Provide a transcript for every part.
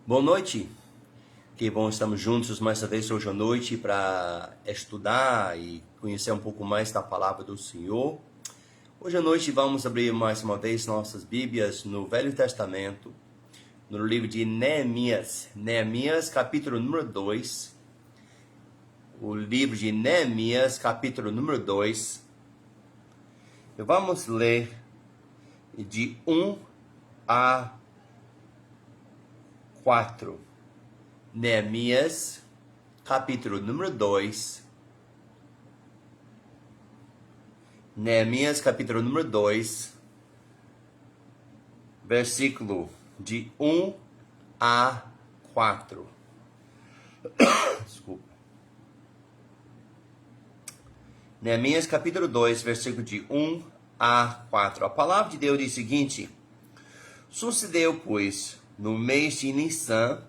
Boa noite, que bom estamos juntos mais uma vez hoje à noite para estudar e conhecer um pouco mais da palavra do Senhor. Hoje à noite vamos abrir mais uma vez nossas Bíblias no Velho Testamento, no livro de Neemias. Neemias, capítulo número 2. O livro de Neemias, capítulo número 2. E vamos ler de 1 a 4. Neemias, capítulo número 2. Neemias, capítulo número 2, versículo de 1 a 4. Desculpa. Neemias, capítulo 2, versículo de 1 a 4. A palavra de Deus diz o seguinte: Sucedeu, pois, no mês de Nissan,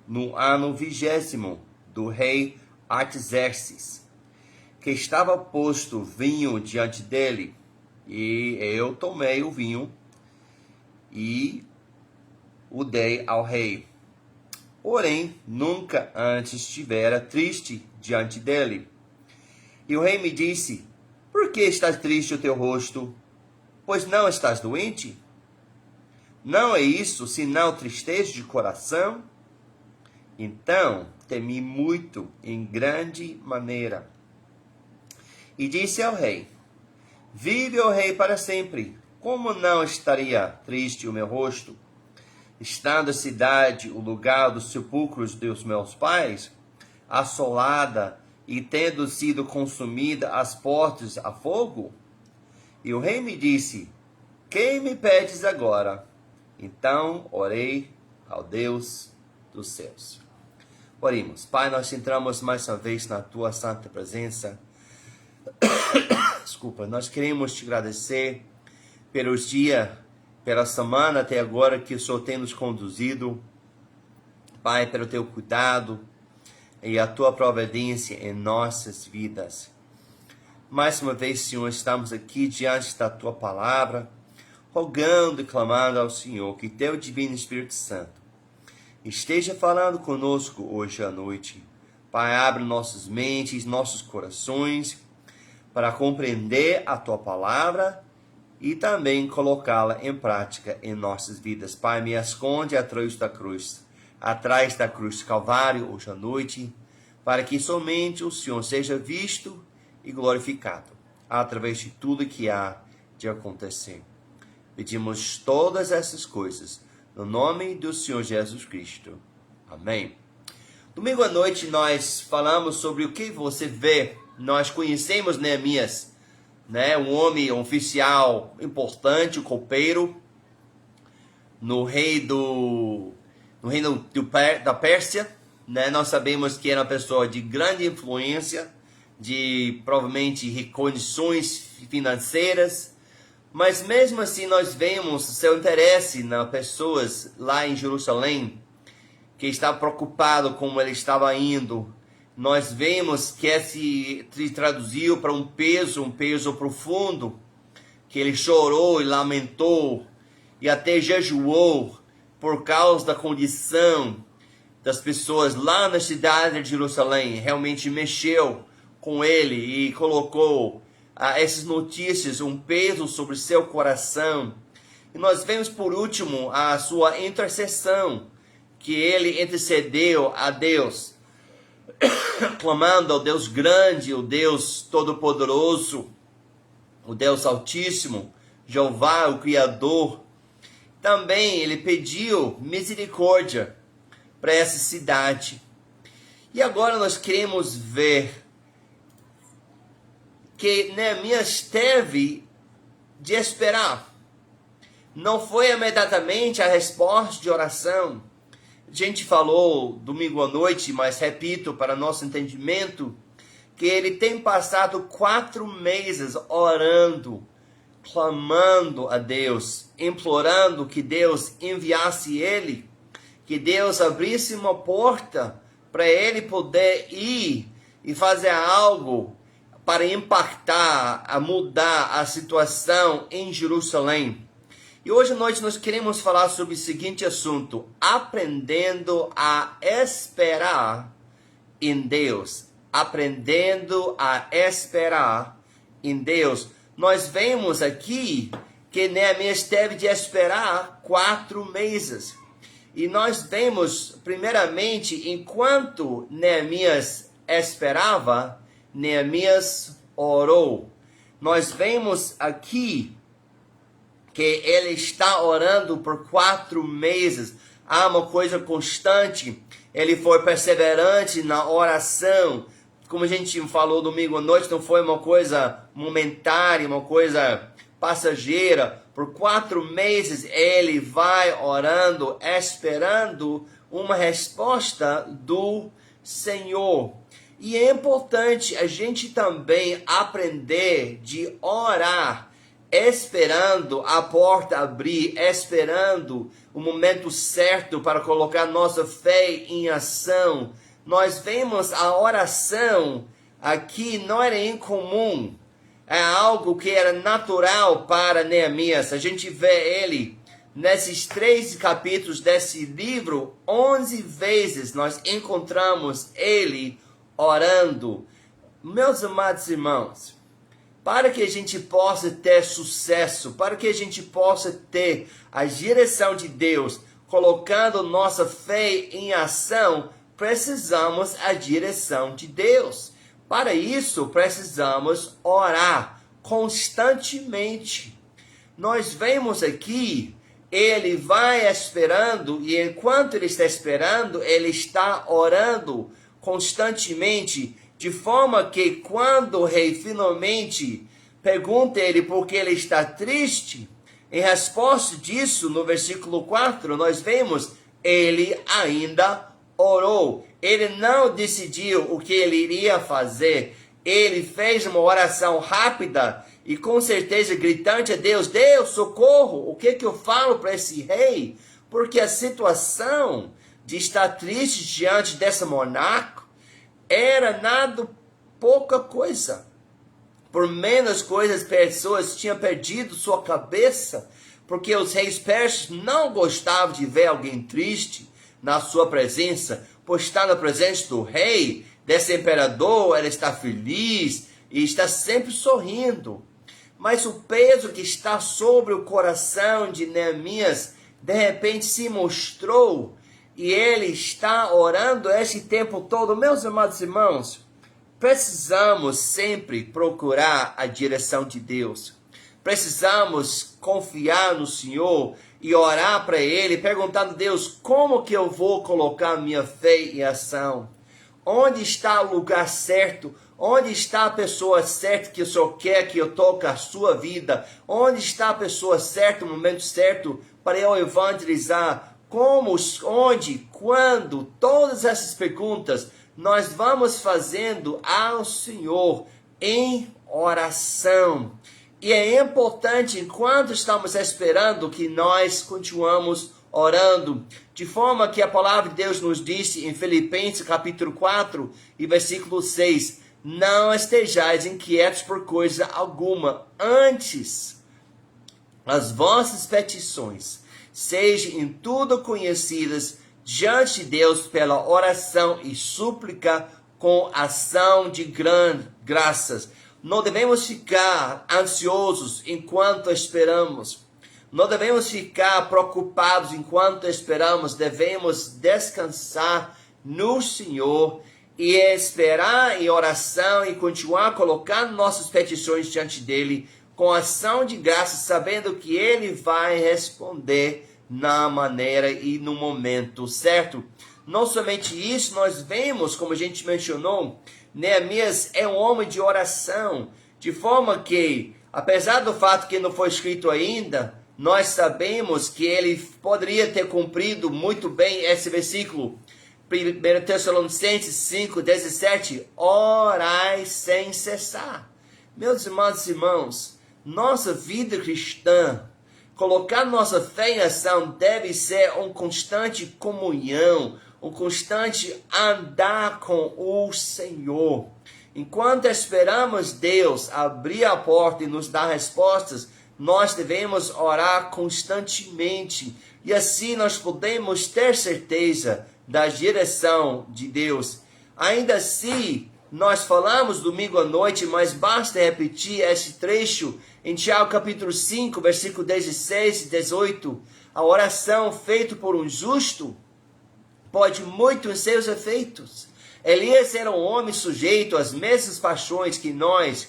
no ano 20º do rei Artaxerxes, que estava posto vinho diante dele, e eu tomei o vinho e o dei ao rei. Porém, nunca antes estivera triste diante dele. E o rei me disse: Por que estás triste o teu rosto? Pois não estás doente? Não é isso, senão tristeza de coração? Então temi muito, em grande maneira. E disse ao rei: Vive, ó rei, para sempre. Como não estaria triste o meu rosto, estando a cidade, o lugar dos sepulcros dos meus pais, assolada e tendo sido consumida as portas a fogo? E o rei me disse: Que me pedes agora? Então orei ao Deus dos céus. Oremos. Pai, nós entramos mais uma vez na tua santa presença. Desculpa, nós queremos te agradecer pelos dias, pela semana até agora que o Senhor tem nos conduzido. Pai, pelo teu cuidado e a tua providência em nossas vidas. Mais uma vez, Senhor, estamos aqui diante da tua palavra, rogando e clamando ao Senhor que teu divino Espírito Santo esteja falando conosco hoje à noite. Pai, abre nossas mentes, nossos corações, para compreender a tua palavra e também colocá-la em prática em nossas vidas. Pai, me esconde atrás da cruz do Calvário hoje à noite, para que somente o Senhor seja visto e glorificado através de tudo que há de acontecer. Pedimos todas essas coisas no nome do Senhor Jesus Cristo. Amém. Domingo à noite nós falamos sobre o que você vê. Nós conhecemos Neemias, um homem, um oficial importante, um copeiro, no reino da Pérsia. Nós sabemos que era uma pessoa de grande influência, de provavelmente condições financeiras. Mas mesmo assim nós vemos seu interesse nas pessoas lá em Jerusalém, que está preocupado como ele estava indo. Nós vemos que se traduziu para um peso profundo, que ele chorou e lamentou e até jejuou por causa da condição das pessoas lá na cidade de Jerusalém. Realmente mexeu com ele e colocou essas notícias um peso sobre seu coração. E nós vemos por último a sua intercessão, que ele intercedeu a Deus, clamando ao Deus grande, o Deus todo-poderoso, o Deus altíssimo, Jeová, o Criador. Também ele pediu misericórdia para essa cidade. E agora nós queremos ver que Neemias teve de esperar. Não foi imediatamente a resposta de oração. A gente falou domingo à noite, mas repito para nosso entendimento, que ele tem passado 4 meses orando, clamando a Deus, implorando que Deus enviasse ele, que Deus abrisse uma porta para ele poder ir e fazer algo para impactar, a mudar a situação em Jerusalém. E hoje à noite nós queremos falar sobre o seguinte assunto: aprendendo a esperar em Deus. Aprendendo a esperar em Deus. Nós vemos aqui que Neemias teve de esperar 4 meses. E nós vemos, primeiramente, enquanto Neemias esperava, Neemias orou. Nós vemos aqui que ele está orando por 4 meses. Há uma coisa constante. Ele foi perseverante na oração. Como a gente falou domingo à noite, não foi uma coisa momentânea, uma coisa passageira. Por 4 meses ele vai orando, esperando uma resposta do Senhor. E é importante a gente também aprender de orar, esperando a porta abrir, esperando o momento certo para colocar nossa fé em ação. Nós vemos a oração aqui não era incomum, é algo que era natural para Neemias. A gente vê ele nesses 3 capítulos desse livro, 11 vezes nós encontramos ele orando. Meus amados irmãos, para que a gente possa ter sucesso, para que a gente possa ter a direção de Deus, colocando nossa fé em ação, precisamos a direção de Deus. Para isso, precisamos orar constantemente. Nós vemos aqui, ele vai esperando, e enquanto ele está esperando, ele está orando constantemente, de forma que quando o rei finalmente pergunta ele por que ele está triste, em resposta disso, no versículo 4, nós vemos, ele ainda orou. Ele não decidiu o que ele iria fazer. Ele fez uma oração rápida e com certeza gritante a Deus: Deus, socorro! O que eu falo para esse rei? Porque a situação de estar triste diante dessa monarca era nada pouca coisa. Por menos coisas, pessoas tinham perdido sua cabeça, porque os reis persas não gostavam de ver alguém triste na sua presença. Por estar na presença do rei, desse imperador, ela está feliz e está sempre sorrindo. Mas o peso que está sobre o coração de Neemias, de repente se mostrou, e ele está orando esse tempo todo. Meus amados irmãos, precisamos sempre procurar a direção de Deus. Precisamos confiar no Senhor e orar para Ele, perguntando a Deus: como que eu vou colocar minha fé em ação? Onde está o lugar certo? Onde está a pessoa certa que o Senhor quer que eu toque a sua vida? Onde está a pessoa certa, o momento certo para eu evangelizar? Como, onde, quando? Todas essas perguntas nós vamos fazendo ao Senhor em oração. E é importante, enquanto estamos esperando, que nós continuamos orando. De forma que a palavra de Deus nos disse em Filipenses capítulo 4 e versículo 6. Não estejais inquietos por coisa alguma. Antes, as vossas petições sejam em tudo conhecidas diante de Deus pela oração e súplica com ação de graças. Não devemos ficar ansiosos enquanto esperamos. Não devemos ficar preocupados enquanto esperamos. Devemos descansar no Senhor e esperar em oração e continuar colocando nossas petições diante dele com ação de graça, sabendo que ele vai responder na maneira e no momento certo. Não somente isso, nós vemos, como a gente mencionou, Neemias é um homem de oração, de forma que, apesar do fato que não foi escrito ainda, nós sabemos que ele poderia ter cumprido muito bem esse versículo. 1 Tessalonicenses 5:17, orai sem cessar. Meus amados irmãos, nossa vida cristã, colocar nossa fé em ação deve ser uma constante comunhão, um constante andar com o Senhor. Enquanto esperamos Deus abrir a porta e nos dar respostas, nós devemos orar constantemente. E assim nós podemos ter certeza da direção de Deus. Ainda assim, nós falamos domingo à noite, mas basta repetir esse trecho em Tiago capítulo 5, versículo 16 e 18. A oração feita por um justo pode muito em seus efeitos. Elias era um homem sujeito às mesmas paixões que nós,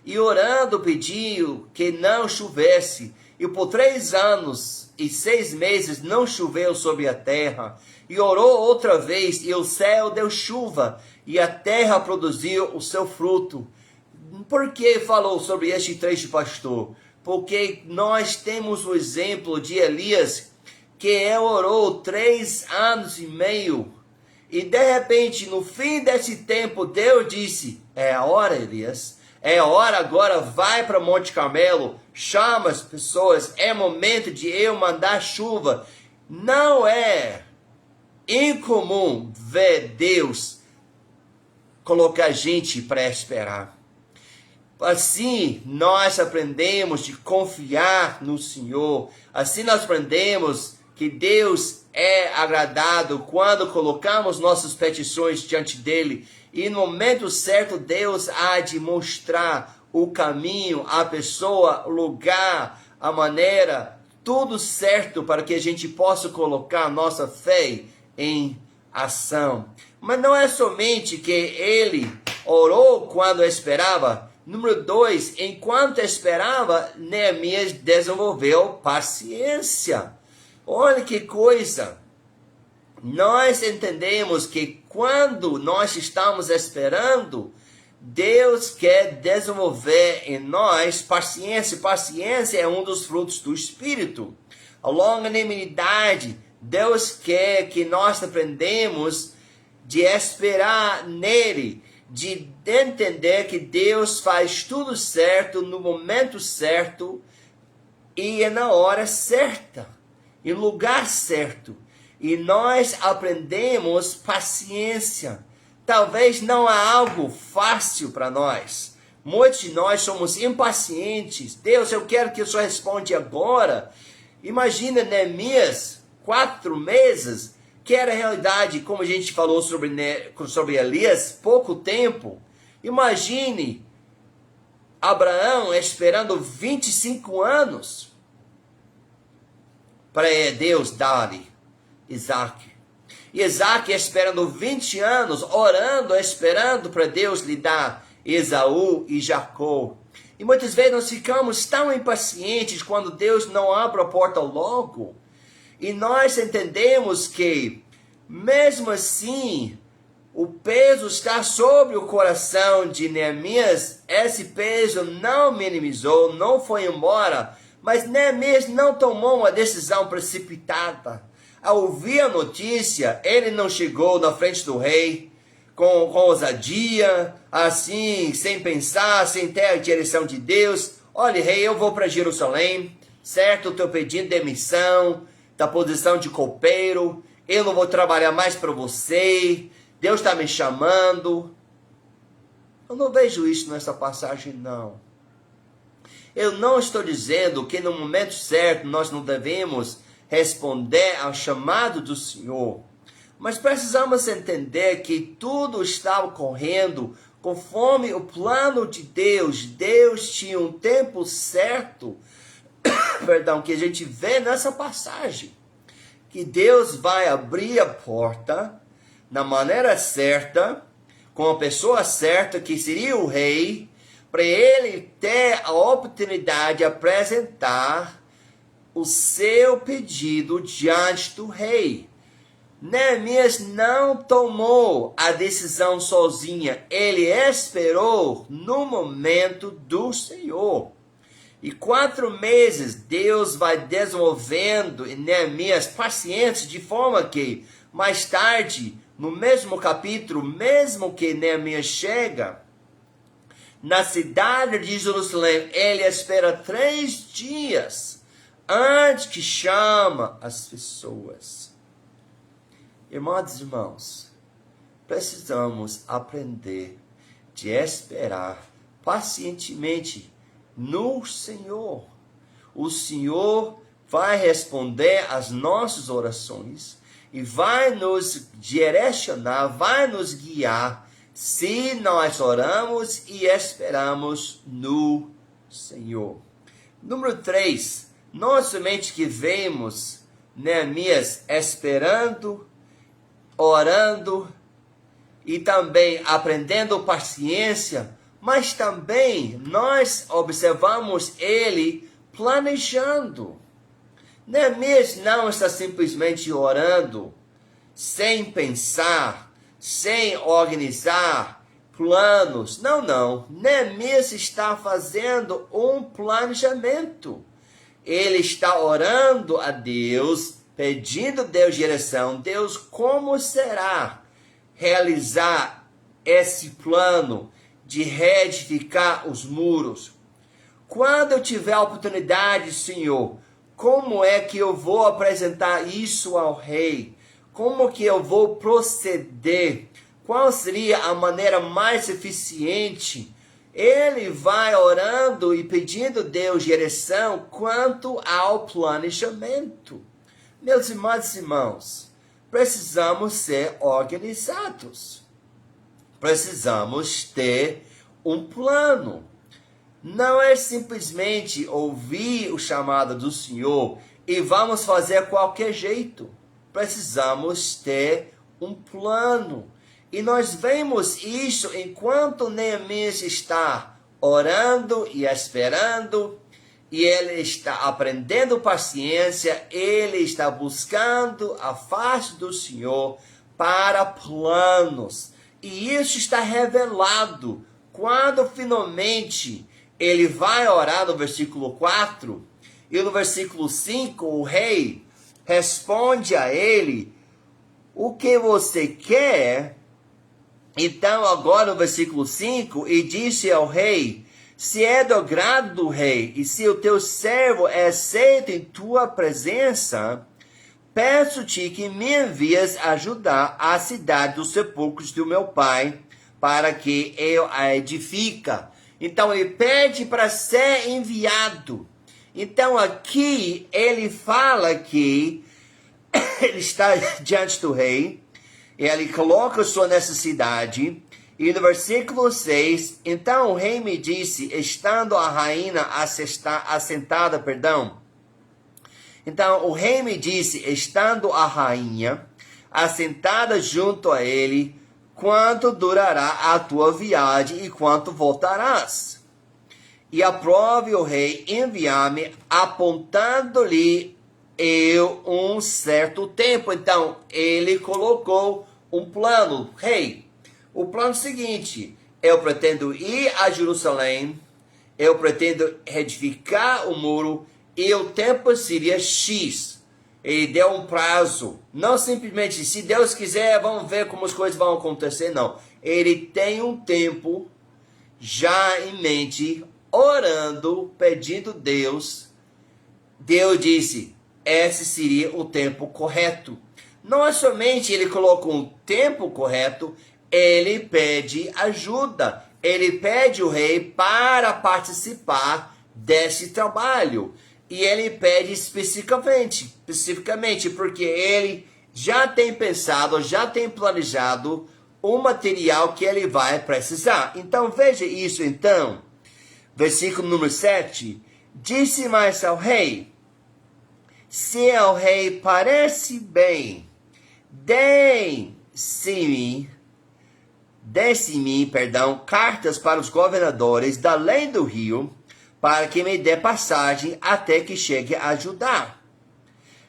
e orando pediu que não chovesse, e por 3 anos e 6 meses não choveu sobre a terra. E orou outra vez, e o céu deu chuva, e a terra produziu o seu fruto. Por que falou sobre este trecho, pastor? Porque nós temos o exemplo de Elias, que orou 3 anos e meio, e de repente, no fim desse tempo, Deus disse: é a hora, Elias, é a hora agora, vai para Monte Carmelo, chama as pessoas, é momento de eu mandar chuva. Não é incomum ver Deus colocar gente para esperar. Assim nós aprendemos de confiar no Senhor. Assim nós aprendemos que Deus é agradado quando colocamos nossas petições diante dele. E no momento certo Deus há de mostrar o caminho, a pessoa, o lugar, a maneira, tudo certo para que a gente possa colocar nossa fé em ação. Mas não é somente que ele orou quando esperava. Número 2, enquanto esperava, Neemias desenvolveu paciência. Olha que coisa. Nós entendemos que quando nós estamos esperando, Deus quer desenvolver em nós paciência. Paciência é um dos frutos do Espírito. A longanimidade, Deus quer que nós aprendamos de esperar nele, de entender que Deus faz tudo certo, no momento certo, e é na hora certa, em lugar certo. E nós aprendemos paciência. Talvez não é algo fácil para nós. Muitos de nós somos impacientes. Deus, eu quero que o Senhor responda agora. Imagina Neemias, 4 meses, que era a realidade, como a gente falou sobre Elias, pouco tempo. Imagine Abraão esperando 25 anos para Deus dar-lhe Isaac. E Isaac esperando 20 anos, orando, esperando para Deus lhe dar Esaú e Jacó. E muitas vezes nós ficamos tão impacientes quando Deus não abre a porta logo. E nós entendemos que, mesmo assim, o peso está sobre o coração de Neemias. Esse peso não minimizou, não foi embora. Mas Neemias não tomou uma decisão precipitada. Ao ouvir a notícia, ele não chegou na frente do rei com ousadia, assim, sem pensar, sem ter a direção de Deus. Olha, rei, eu vou para Jerusalém, certo? Estou pedindo demissão da posição de copeiro. Eu não vou trabalhar mais para você. Deus está me chamando. Eu não vejo isso nessa passagem, não. Eu não estou dizendo que no momento certo nós não devemos responder ao chamado do Senhor. Mas precisamos entender que tudo está ocorrendo conforme o plano de Deus. Deus tinha um tempo certo, que a gente vê nessa passagem. Que Deus vai abrir a porta na maneira certa, com a pessoa certa, que seria o rei, para ele ter a oportunidade de apresentar o seu pedido diante do rei. Neemias não tomou a decisão sozinha. Ele esperou no momento do Senhor. E 4 meses Deus vai desenvolvendo em Neemias paciência, de forma que mais tarde, no mesmo capítulo, mesmo que Neemias chega na cidade de Jerusalém, ele espera 3 dias antes que chama as pessoas. Irmãos e irmãos, precisamos aprender de esperar pacientemente no Senhor. o Senhor vai responder às nossas orações e vai nos direcionar, vai nos guiar, se nós oramos e esperamos no Senhor. Número 3, nós somente que vemos Neemias esperando, orando e também aprendendo paciência, mas também nós observamos ele planejando. Neemias não está simplesmente orando, sem pensar, sem organizar planos. Não. Neemias está fazendo um planejamento. Ele está orando a Deus, pedindo a Deus direção. Deus, como será realizar esse plano de reedificar os muros? Quando eu tiver a oportunidade, Senhor, como é que eu vou apresentar isso ao rei? Como que eu vou proceder? Qual seria a maneira mais eficiente? Ele vai orando e pedindo a Deus direção quanto ao planejamento. Meus irmãos e irmãos, precisamos ser organizados. Precisamos ter um plano. Não é simplesmente ouvir o chamado do Senhor e vamos fazer qualquer jeito. Precisamos ter um plano. E nós vemos isso enquanto Neemias está orando e esperando, e ele está aprendendo paciência, ele está buscando a face do Senhor para planos. E isso está revelado quando finalmente ele vai orar no versículo 4, e no versículo 5 o rei responde a ele: o que você quer? Então agora no versículo 5, e disse ao rei: se é do agrado do rei, e se o teu servo é aceito em tua presença, peço-te que me envies ajudar a cidade dos sepulcros do meu pai, para que eu a edifique. Então ele pede para ser enviado. Então aqui ele fala que ele está diante do rei, ele coloca sua necessidade, e no versículo 6, então o rei me disse, estando a rainha assentada, então o rei me disse, estando a rainha assentada junto a ele, quanto durará a tua viagem e quanto voltarás? E aprove o rei enviar-me, apontando-lhe eu um certo tempo. Então, ele colocou um plano. Rei, o plano é o seguinte: eu pretendo ir a Jerusalém, eu pretendo edificar o muro, e o tempo seria X. Ele deu um prazo, não simplesmente, se Deus quiser, vamos ver como as coisas vão acontecer, não. Ele tem um tempo já em mente, orando, pedindo Deus. Deus disse, esse seria o tempo correto. Não é somente ele colocou um tempo correto, ele pede ajuda. Ele pede o rei para participar desse trabalho. E ele pede especificamente, porque ele já tem pensado, já tem planejado o material que ele vai precisar. Então veja isso então. Versículo número 7. Disse mais ao rei, se ao rei parece bem, dê-se-me, cartas para os governadores da além do rio, para que me dê passagem até que chegue a Judá.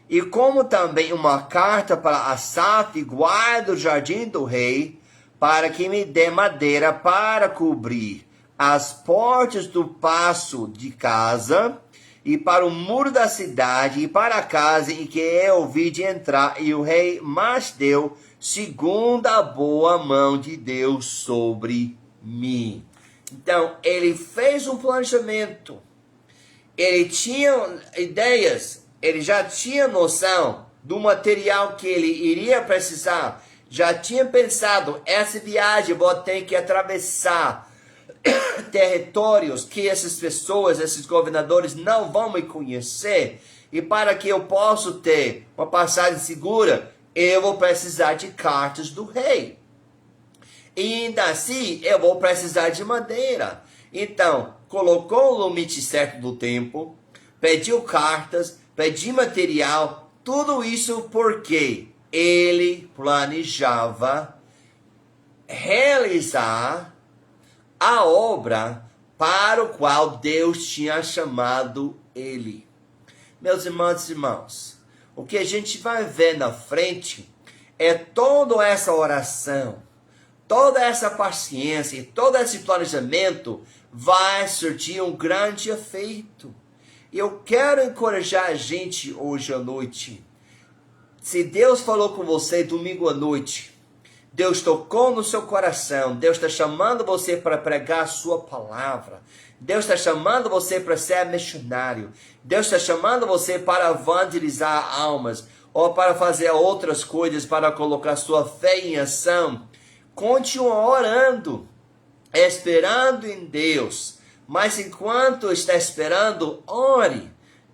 E como também uma carta para Asaf, guarda do jardim do rei, para que me dê madeira para cobrir as portas do paço de casa, e para o muro da cidade, e para a casa em que eu vi de entrar, e o rei mas deu, segundo a boa mão de Deus sobre mim. Então, ele fez um planejamento, ele tinha ideias, ele já tinha noção do material que ele iria precisar, já tinha pensado, essa viagem vou ter que atravessar territórios que essas pessoas, esses governadores não vão me conhecer. E para que eu possa ter uma passagem segura, eu vou precisar de cartas do rei. E ainda assim, eu vou precisar de madeira. Então, colocou o limite certo do tempo, pediu cartas, pediu material, tudo isso porque ele planejava realizar a obra para o qual Deus tinha chamado ele. Meus irmãos e irmãos, o que a gente vai ver na frente é toda essa oração, toda essa paciência e todo esse planejamento vai surtir um grande efeito. Eu quero encorajar a gente hoje à noite. Se Deus falou com você domingo à noite, Deus tocou no seu coração, Deus está chamando você para pregar a sua palavra, Deus está chamando você para ser missionário, Deus está chamando você para evangelizar almas, ou para fazer outras coisas, para colocar sua fé em ação. Continue orando, esperando em Deus, mas enquanto está esperando, ore,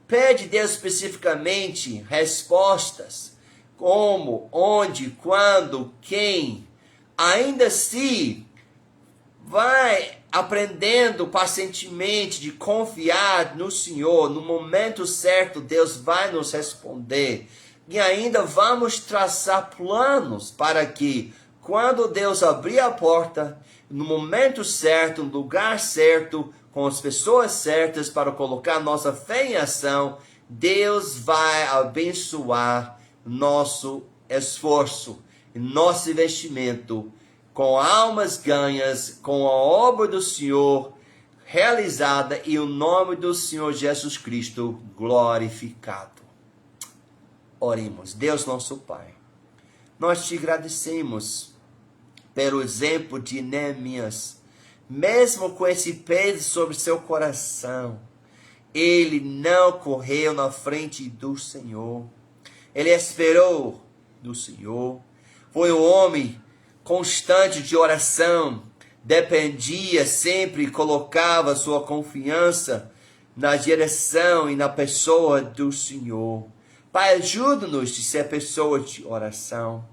pede a Deus especificamente respostas. Como, onde, quando, quem. Ainda assim, vai aprendendo pacientemente de confiar no Senhor. No momento certo, Deus vai nos responder. E ainda vamos traçar planos para que, quando Deus abrir a porta, no momento certo, no lugar certo, com as pessoas certas para colocar nossa fé em ação, Deus vai abençoar nosso esforço, nosso investimento, com almas ganhas, com a obra do Senhor realizada e o nome do Senhor Jesus Cristo glorificado. Oremos. Deus nosso Pai, nós te agradecemos pelo exemplo de Neemias. Mesmo com esse peso sobre seu coração, ele não correu na frente do Senhor. Ele esperou do Senhor. Foi um homem constante de oração. Dependia sempre, colocava sua confiança na direção e na pessoa do Senhor. Pai, ajuda-nos de ser pessoas de oração,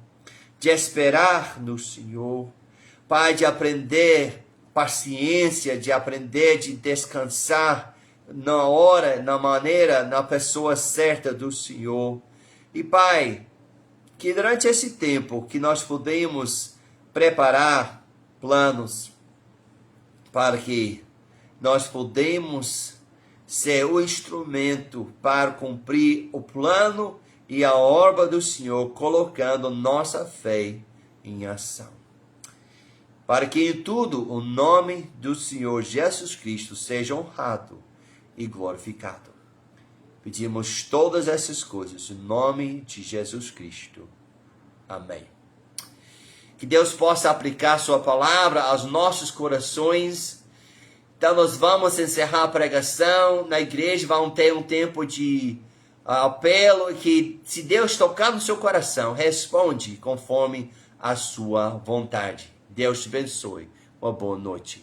de esperar no Senhor. Pai, de aprender paciência, de aprender de descansar na hora, na maneira, na pessoa certa do Senhor. E Pai, que durante esse tempo que nós podemos preparar planos para que nós podemos ser o instrumento para cumprir o plano e a obra do Senhor, colocando nossa fé em ação. Para que em tudo o nome do Senhor Jesus Cristo seja honrado e glorificado. Pedimos todas essas coisas em nome de Jesus Cristo. Amém. Que Deus possa aplicar sua palavra aos nossos corações. Então nós vamos encerrar a pregação. Na igreja vamos ter um tempo de apelo. Que se Deus tocar no seu coração, responde conforme a sua vontade. Deus te abençoe. Uma boa noite.